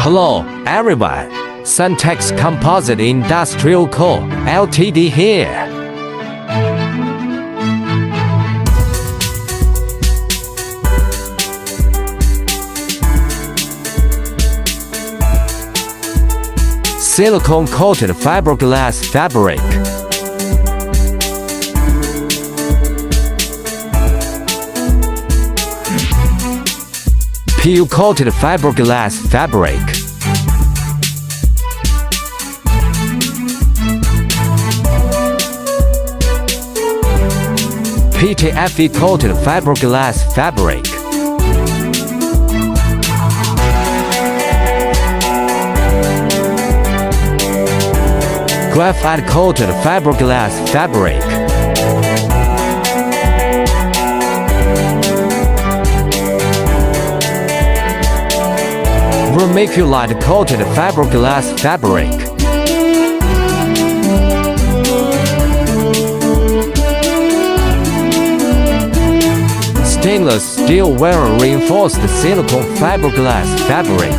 Hello, everyone. Suntex Composite Industrial Co. Ltd. here. Silicone coated fiberglass fabric. PU coated fiberglass fabric. PTFE coated fiberglass fabric. Graphite coated fiberglass fabric. Vermiculite coated fiberglass fabric. Stainless steel wire reinforced silicone fiberglass fabric.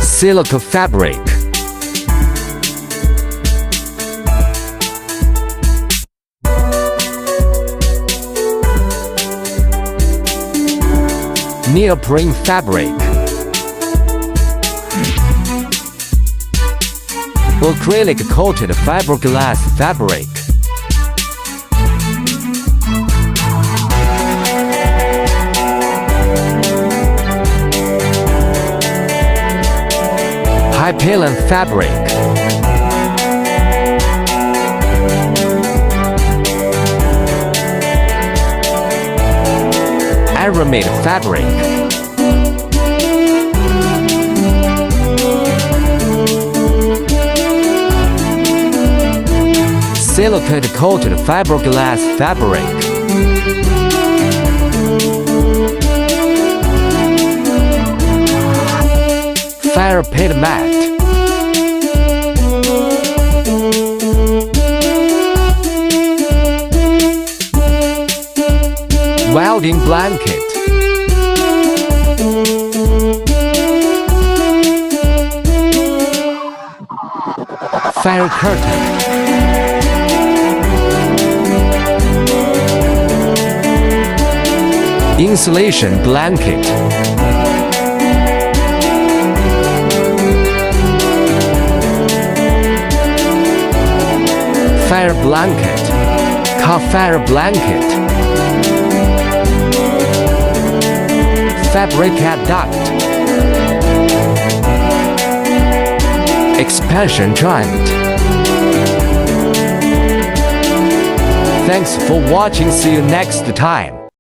Silica fabric. Neoprene fabric. Acrylic coated fiberglass fabric. Hypalon fabric. Aramid fabric. Silicate coated fiberglass fabric. Fire pit mat. Welding blanket. Fire curtain. Insulation blanket. Fire blanket. Car fire blanket. Fabric duct. Expansion joint. Thanks for watching. See you next time.